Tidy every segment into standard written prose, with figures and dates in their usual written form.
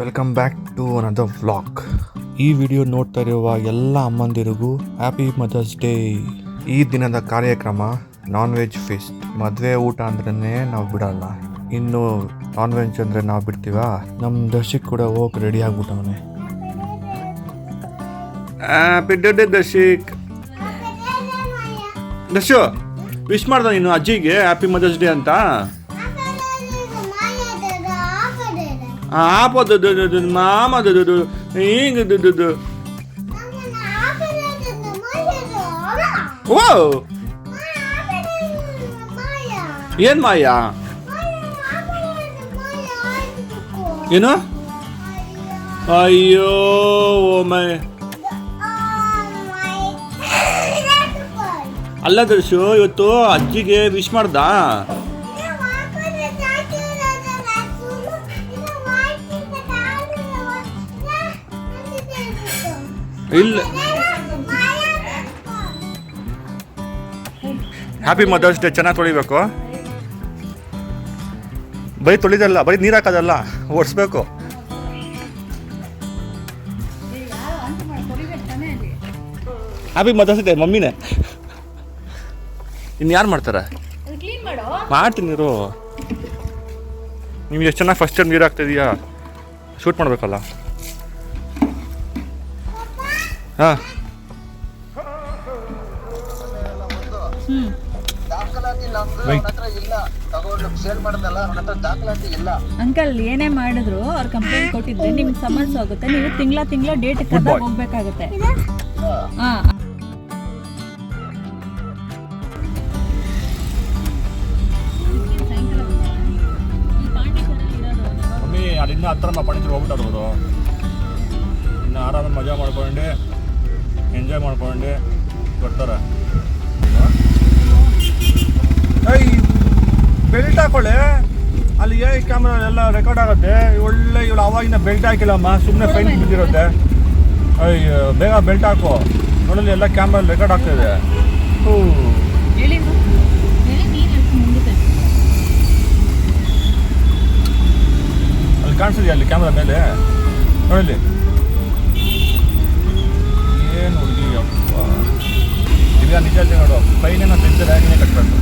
Welcome back to another vlog. ಈ video ನೋಡ್ತಾ ಇರುವ ಎಲ್ಲ ಅಮ್ಮಂದಿರಿಗೂ ಹ್ಯಾಪಿ ಮದರ್ಸ್ ಡೇ. ಈ ದಿನದ ಕಾರ್ಯಕ್ರಮ ನಾನ್ ವೆಜ್ ಫೀಸ್ಟ್. ಮದುವೆ ಊಟ ಅಂದ್ರೆ ನಾವು ಬಿಡಲ್ಲ, ಇನ್ನು ನಾನ್ ವೆಜ್ ಅಂದರೆ ನಾವು ಬಿಡ್ತೀವ. ನಮ್ಮ ದರ್ಶಿಕ್ ಕೂಡ ಹೋಗಿ ರೆಡಿ ಆಗ್ಬಿಟ್ಟವನೆ. Happy day Darshik. Darshu wish ಮಾಡ್ದ ನೀನು ಅಜ್ಜಿಗೆ ಹ್ಯಾಪಿ ಮದರ್ಸ್ ಡೇ ಅಂತ. ಆಪದ ಮಾಮದ ಹಿಂಗ ಓ ಏನ್ ಮಾಯಾ ಏನು? ಅಯ್ಯೋ ಮೈ ಅಲ್ಲ ದರ್ಶು, ಇವತ್ತು ಅಜ್ಜಿಗೆ ವಿಶ್ ಮಾಡ್ದ. ಇಲ್ಲ, ಹ್ಯಾಪಿ ಮದರ್ಸ್ ಡೇ. ಚೆನ್ನಾಗಿ ತೊಳಿಬೇಕು. ಬರೀ ತೊಳಿದಲ್ಲ, ಬರೀ ನೀರು ಹಾಕೋದಲ್ಲ, ಓಡಿಸ್ಬೇಕು. ಹ್ಯಾಪಿ ಮದರ್ಸ್ ಡೇ ಮಮ್ಮಿನೇ. ಇನ್ನು ಯಾರು ಮಾಡ್ತಾರೆ? ಮಾಡ್ತೀನಿ ನೀರು. ನಿಮ್ಗೆ ಎಷ್ಟು ಚೆನ್ನಾಗಿ ಫಸ್ಟ್ ಟೈಮ್ ನೀರು ಹಾಕ್ತಿದೀಯಾ, ಶೂಟ್ ಮಾಡಬೇಕಲ್ಲ. ಹಾಂ ಅಂಕಲ್ ಏನೇ ಮಾಡಿದ್ರು ಅವ್ರು ಕಂಪ್ಲೇಂಟ್ ಕೊಟ್ಟಿದ್ರೆ ನಿಮ್ಗೆ ಸಮನ್ಸ್ ಹೋಗುತ್ತೆ. ನೀವು ತಿಂಗಳ ಡೇಟ್ ಕರೆದಾಗ ಹೋಗ್ಬೇಕಾಗುತ್ತೆ. ಮಮ್ಮಿ ಅಲ್ಲಿಂದ ಹತ್ರ ಪಾಂಡಿಚೇರಿ ಹೋಗ್ಬಿಟ್ಟು ಇನ್ನು ಆರಾಮ ಮಜಾ ಮಾಡ್ಕೊಂಡು ಎಂಜಾಯ್ ಮಾಡ್ಕೊಂಡು ಬರ್ತಾರೆ. ಬೆಲ್ಟ್ ಹಾಕೊಳ್ಳಿ, ಅಲ್ಲಿ ಏ ಕ್ಯಾಮ್ರಾ ಎಲ್ಲ ರೆಕಾರ್ಡ್ ಆಗುತ್ತೆ. ಒಳ್ಳೆ ಇವಳು ಅವಾಗಿನ ಬೆಲ್ಟ್ ಹಾಕಿಲ್ಲಮ್ಮ, ಸುಮ್ಮನೆ ಫೈನ್ ಬಿದ್ದಿರುತ್ತೆ. ಅಯ್ಯೋ ಬೇಗ ಬೆಲ್ಟ್ ಹಾಕು, ನೋಡಲಿ ಎಲ್ಲ ಕ್ಯಾಮ್ರಾ ರೆಕಾರ್ಡ್ ಆಗ್ತಾಯಿದೆ. ಅಲ್ಲಿ ಕಾಣಿಸಿದ್ಯಾ ಅಲ್ಲಿ ಕ್ಯಾಮ್ರಾ ಮೇಲೆ ನೋಡಲಿ. ಏನು ಹುಡುಗಿ ಅಪ್ಪ, ಈಗ ನಿಜ ನೋಡು, ಫೈನೇನೋ ತೆಗ್ದರೆ ನೀನೇ ಕಟ್ಟಬೇಕು.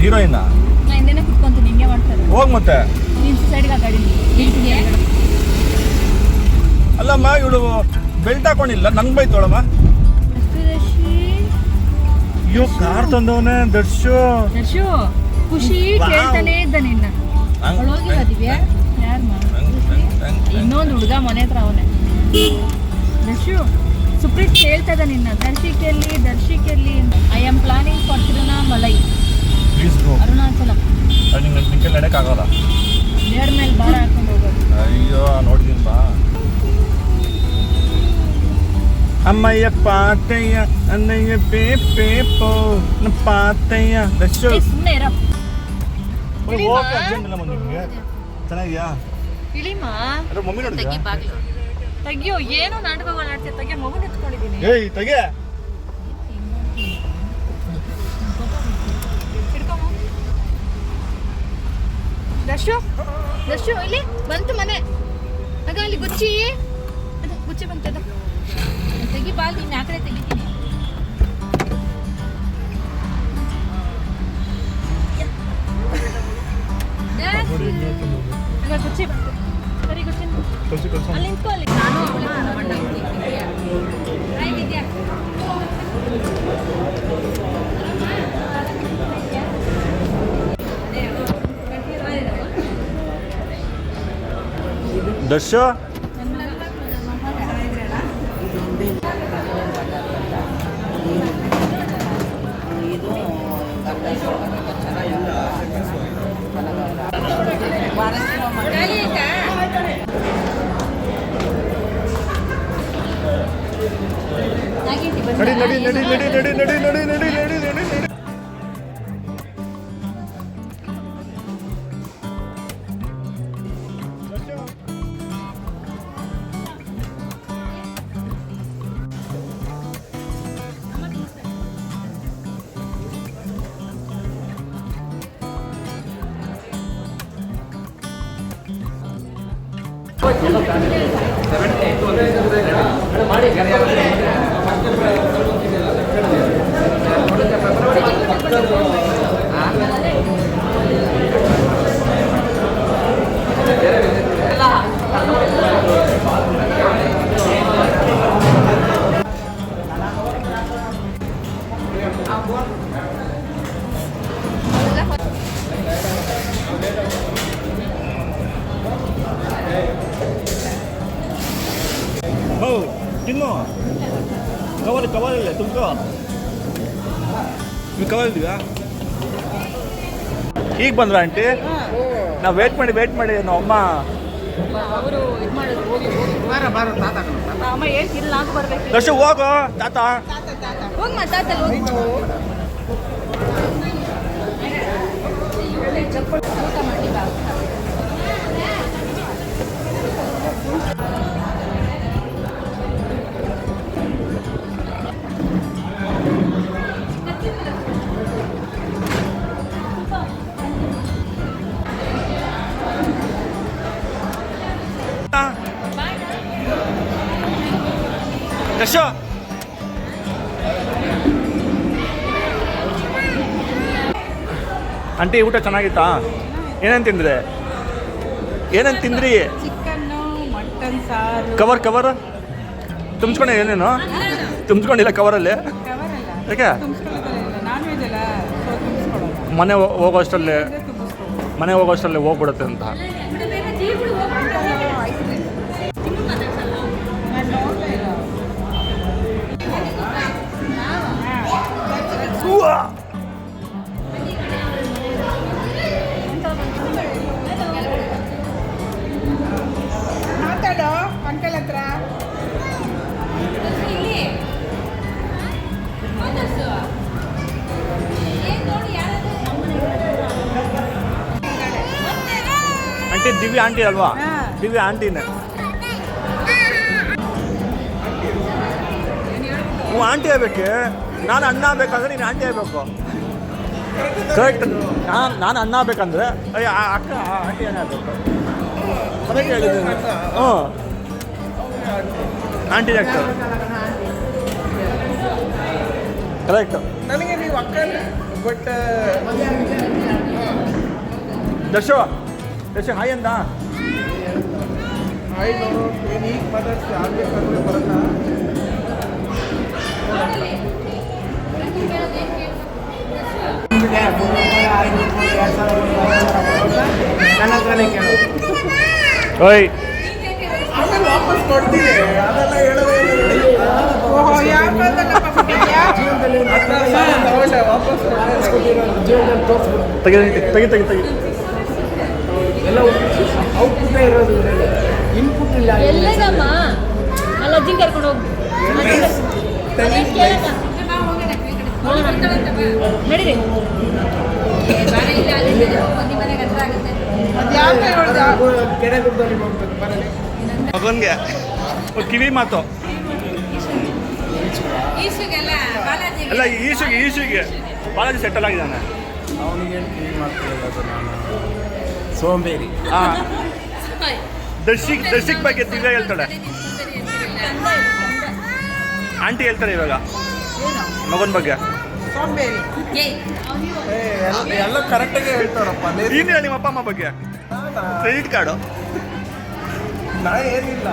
ಹೀರೋಯಿನ್ ಕುತ್ಕೊಂತೀನಿ, ಹಿಂಗೆ ಮಾಡ್ತಾರೆ. ಹೋಗ್ ಮತ್ತೆ ಅಲ್ಲಮ್ಮ, ಇವಳು ಬೆಲ್ಟ್ ಹಾಕೊಂಡಿಲ್ಲ, ನಂಗೆ ಬೈತೋಳಮ್ಮ. ಅಯ್ಯೋ ಕಾರ್ ತಂದವನೇ ದರ್ಶು. ಖುಷಿ ಕೇಳ್ತಾನೆ ಇದ್ದ ನಿನ್ನ. ಇನ್ನೊಂದು ಹುಡುಗ ಮನೆ ಹತ್ರ ಅವನೇ. ದರ್ಶು ಸುಪ್ರೀತ್ ಕೇಳ್ತದ ನಿನ್ನ, ದರ್ಶಿಕೆಯಲ್ಲಿ I am planning for Tiruvannamalai, Arunachala. ನಿಂಗೆ ನಡೆಯಕ್ಕಾಗಲ್ಲ, ನೇರ್ ಮೇಲೆ ಭಾರ ಹಾಕೊಂಡು ಹೋಗೋದು. ಅಯ್ಯೋ ನೋಡ್ತೀನಿ ಬಾ. ಅಮ್ಮಯ್ಯ ಪಾತಯ್ಯ ಅನ್ನಯ್ಯ ಪೇಪೋ ಪಾತಯ್ಯ ದರ್ಶು. ಸುಮ್ಮನೆ ಇರ. ನಿಮಗೆ ಚೆನ್ನಾಗಿಯಾ? ಇಳಿಮಾ ಮಮ್ಮಿ ನೋಡಿದ್ಯಾ? ತೆಗಿಯೋ, ಏನು ನಾಟಕಗಳು ಆಡ್ತೀಯ? ತೆಗಿಯೋ, ಮಗು ಎತ್ಕೊಂಡಿದ್ದೀನಿ. ಏಯ್ ತೆಗೆ. ದರ್ಶು ಇಲ್ಲಿ ಬಂತು ಮನೆ. ಆಗ ಅಲ್ಲಿ ಗುಚ್ಚಿ ಬಂತದ. ತೆಗಿ ಬಾಲ್, ನೀನು ಆ ಕಡೆ ತೆಗಿತೀನಿ. ಗುಚ್ಚಿ ಬಂತು. ಸರಿ ಗುಚ್ಚಿ ಅಲ್ಲಿ ನಿಂತ್ಕೊ. ಅಲ್ಲಿ ನಾನು ಆಗಿದ್ಯಾ? ದರ್ಶ ನಡಿ. ತಿನ್ನು ಕವರ್ ಇಲ್ಲ ತುಂಬ ನೀವು ಕವರ್ ಇದೀಯಾ ಈಗ ಬಂದ್ರ ಆಂಟಿ ನಾವು ವೇಟ್ ಮಾಡಿ ನಮ್ಮ ಅಮ್ಮ ಅವರು ಇದು ಮಾಡೋದು ಹೋಗಿ ಅಮ್ಮ ಹೇಳ್ತಿಲ್ಲ ನಾನು ಬರ್ಬೇಕು ದರ್ಶು ಹೋಗು ತಾತ ಹೋಗಿ ಮಾತಾಡ್ತಲ್ಲ ಹೋಗಿ ಊಟ ಮಾಡಿ ಬಾ ದರ್ಶು ಆಂಟಿ ಊಟ ಚೆನ್ನಾಗಿತ್ತಾ ಏನೇನು ತಿಂದ್ರೆ ಏನೇನು ತಿಂದ್ರಿ ಚಿಕನ್ನು ಮಟನ್ ಸಾರು ಕವರ್ ತುಂಬಿಸ್ಕೊಂಡೆ ಏನೇನು ತುಂಬಿಸ್ಕೊಂಡಿಲ್ಲ ಕವರಲ್ಲಿ ಕವರ್ ಅಲ್ಲ ಯಾಕೆ ತುಂಬಿಸ್ಕೊಳ್ಳೋದಿಲ್ಲ ನಾನ್ ವೆಜ್ ಅಲ್ಲ ಸೊ ತುಂಬಿಸ್ಕೊಳ್ಳೋದು ಮನೆ ಹೋಗೋಷ್ಟರಲ್ಲಿ ತುಂಬಿಸ್ಕೊಳ್ಳೋದು ಮನೆ ಹೋಗೋಷ್ಟರಲ್ಲಿ ಹೋಗ್ಬಿಡುತ್ತೆ ಅಂತ ನಾನು ನೋಡ್ಲೇ ಇಲ್ಲ ಮಾತಾಡೋ ಅಂಕಲ್ ಹತ್ರ ಆಂಟಿ ದಿವ್ಯ ಆಂಟಿ ಅಲ್ವಾ ಹಾ. ದಿವ್ಯ ಆಂಟಿನೇ ಹ್ಞೂ ಆಂಟಿ ಆಗ್ಬೇಕು ನಾನು ಅಣ್ಣ ಆಗ್ಬೇಕಂದ್ರೆ ನೀನು ಆಂಟಿ ಆಗ್ಬೇಕು ಕರೆಕ್ಟ್ ನಾನು ಅಣ್ಣ ಆಗ್ಬೇಕಂದ್ರೆ ಅಯ್ಯ ಅಕ್ಕ ಆಂಟಿ ಏನೇ ಆಗ್ಬೇಕು ಅದಕ್ಕೆ ಹೇಳಿದ್ದೀನಿ ಹ್ಞೂ ಆಂಟಿ ಆಗ್ತದೆ ಕರೆಕ್ಟ್ ನನಗೆ ನೀವು ಅಕ್ಕ ಬಟ್ ದರ್ಶು ಹಾಯ್ ಅಂದ ಹಾಯ್ ನೋಡು ಏನು ಈಗ ಮಾತಾಡ್ಸಿ ಆಗ್ಬೇಕಂದ್ರೆ ಬರೋಣ ನನ್ನ ಹತ್ರನೇ ಕೇಳು ಓಯ್ ಆಮೇಲೆ ವಾಪಸ್ ಕೊಡ್ತೀನಿ ಅದೆಲ್ಲ ಹೇಳೋದೇ ಓಹೋ ಯಾಕಂದಲ್ಲಪ್ಪ ಕೊಟ್ಟಿದ್ಯಾ ವಾಪಸ್ ತೆಗಿ ಎಲ್ಲ ಔಟ್ಪುಟ್ ಇರೋದು ಇನ್ಪುಟ್ ಇಲ್ಲ ಎಲ್ಲಗಮ್ಮ ಅಲ್ಲ ಅಜ್ಜಿನ ಕರ್ಕೊಂಡು ಹೋಗಿ ನಡೀರಿ ಯಾಕೆ ಹೇಳ್ದ ಕೆರೆ ಗುಡ್ಡದಲ್ಲಿ ಹೋಗ್ಬೇಕು ಬರಲಿ ಮಗನ್ಗೆ ಕಿವಿ ಮಾತು ಎಲ್ಲ ಈಶುಗೆ ಬಾಲಾಜಿ ಸೆಟಲ್ ಆಗಿದ್ದಾನೆ ಅವನಿಗೆ ಕಿವಿ ಮಾಡ್ತಿರೋದು ನಾನು ಸೋಂಬೇರಿ ಹಾಂ ದರ್ಶಿಕ್ ಬಗ್ಗೆ ದಿವ್ಯ ಹೇಳ್ತಾಳೆ ಆಂಟಿ ಹೇಳ್ತಾರೆ ಇವಾಗ ಮಗನ ಬಗ್ಗೆ ಸೋಂಬೇರಿ ಎಲ್ಲ ಕರೆಕ್ಟಾಗಿ ಹೇಳ್ತಾರಪ್ಪ ಏನಿಲ್ಲ ನಿಮ್ಮ ಅಪ್ಪ ಅಮ್ಮ ಬಗ್ಗೆ ಕ್ರೆಡಿಟ್ ಕಾರ್ಡು ನಾ ಏನಿಲ್ಲ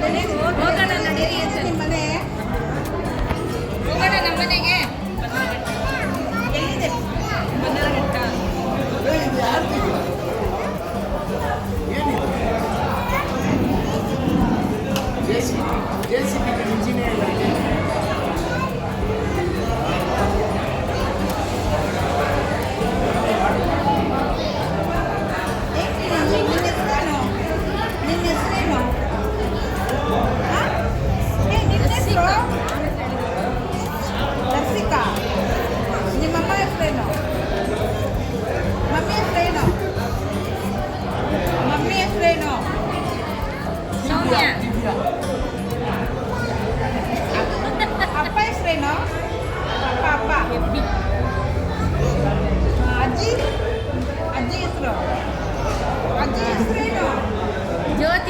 ವೆರಿ ಹೋಗೋಣ ನಡೀರಿ ಅಂತ ಮನೆ ಹೋಗೋಣ ನಮ್ಮನೆಗೆ ಎಲ್ಲಿದೆ ಬನ್ನರಘಟ್ಟ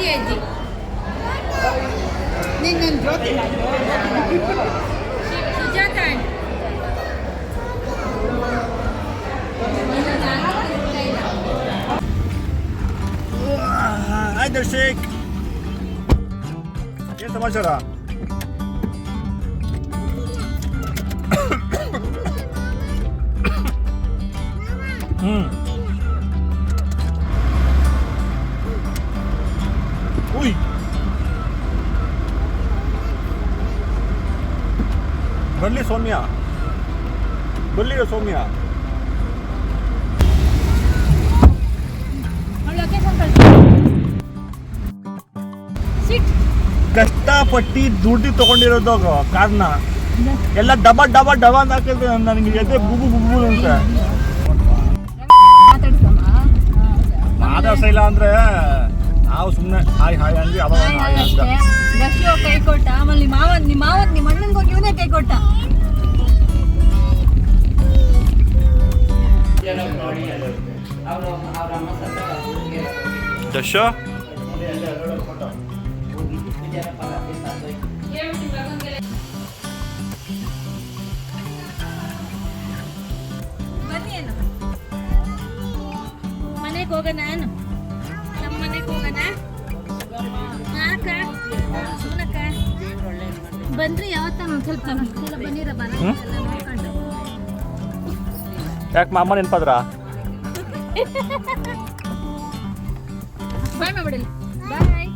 ಜ್ಯೋತಿ ಅಜ್ಜಿ. ನಿನ್ನ ಜ್ಯೋತಿ ಸುಜಾತ ಆಂಟಿ. ಹಾಯ್ ದರ್ಶಕ್, ಏನು ಸಮಾಚಾರ? ಉಯ್, ಬರ್ಲಿ ಸೌಮ್ಯ, ಬರ್ಲಿರೋ ಸೌಮ್ಯ. ಅವಳು ಲೊಕೇಶನ್ ಕಳಿಸಿ. ಸಿಟ್. ಕಷ್ಟಪಟ್ಟು ದುಡ್ಡು ತಗೊಂಡಿರೋದು ಕಾರ್ನ ಎಲ್ಲ ಡಬ ಡಬ ಡಬ ಅಂತ ಹಾಕಿದ್ರೆ ನನಗೆ ಎದೆ ಬುಬು ಬುಬು ಅಂತ ಮಾತಾಡ್ಸ ಇಲ್ಲ ಅಂದ್ರೆ ನಾವು ಸುಮ್ಮನೆ ಹಾಯ್ ಹಾಯ್ ಅಂದ್ವಿ. ಅವಾಗ ಹಾಯ್ ಅಂತ ದರ್ಶು ಕೈ ಕೊಟ್ಟ, ಆಮೇಲೆ ನಿಮ್ಮ ಅಣ್ಣನಿಗೆ ಹೋಗಿ ಇವನೇ ಕೈ ಕೊಟ್ಟ. ದಶ ಬನ್ನಿ ಏನು ಮನೆಗೆ ಹೋಗೋಣ, ನಮ್ಮ ಮನೆಗೆ ಹೋಗೋಣ. ಅಕ್ಕ ಸುನಕ್ಕ ಬಂದ್ರಿ ಯಾವತ್ತ ಸ್ವಲ್ಪ ಎಲ್ಲ ಬನ್ನಿರ ಬರ ಎಲ್ಲ ನೋಡ್ಕೊಂಡು. ಯಾಕೆ ಮಾಮ ನೆನಪಾದ್ರ? ಬಾಯ್ ಮಾಡ್ಬಿಡಲಿ. ಬಾಯ್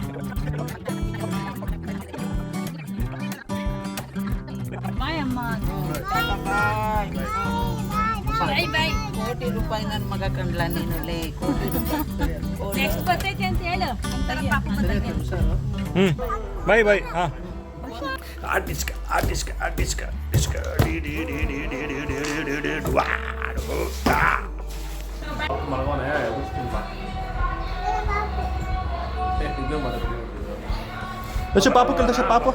ಬಾಯ್ ಅಮ್ಮ. ಬಾಯ್ ಬಾಯ್. ಕೋಟಿ ರೂಪಾಯಿ ನನ್ನ ಮಗ ಕಂಡ್ಲ ನೀನು ಲೇ, ಕೋಟಿ ರೂಪಾಯಿ. ನೆಕ್ಸ್ಟ್ ಬರ್ತೈತೆ ಅಂತ ಹೇಳು. Bye bye. ಹಾಂ ಆರ್ಟಿಸ್ಕ ಆರ್ಟಿಸ್ಕ ಆರ್ಟಿಸ್ಕ ಡಿಸ್ಕ ಡಿ ಡಿ ಡಿ ಡಿ ಡಿ ಡಿ ಡಿ ಡಿ ಡಿ ಡಿ ವಾಡು ದಶ ಪಾಪ ಕಲ್ ದಶ ಪಾಪ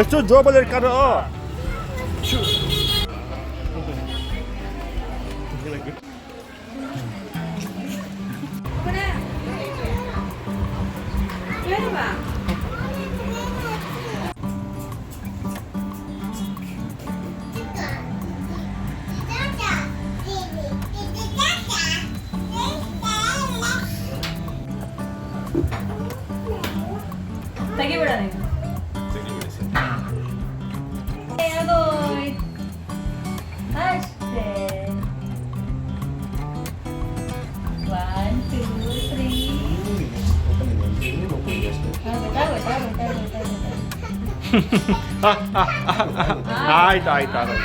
ಎಷ್ಟು ಜೋಬಲ್ಲಿ ಇಟ್ಕಾರು. ತೆಗಿಬಿಡ ಅಷ್ಟೇ. 1 2 3 ಆಯ್ತು ಆಯ್ತು ಆಯ್ತು.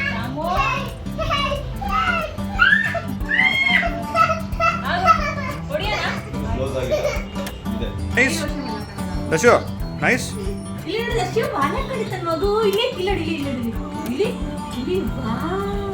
Nice Darshu nice. ಇಲ್ಲಿ ನೋಡಿ ದರ್ಶು ಬಾಣ ಕಡಿತಾನೆ ಮಗು. ಇಲ್ಲಿ ಇಲ್ಲಿ ಇಲ್ಲಿ ಇಲ್ಲಿ ಇಲ್ಲಿ ಇಲ್ಲಿ. ವಾವ್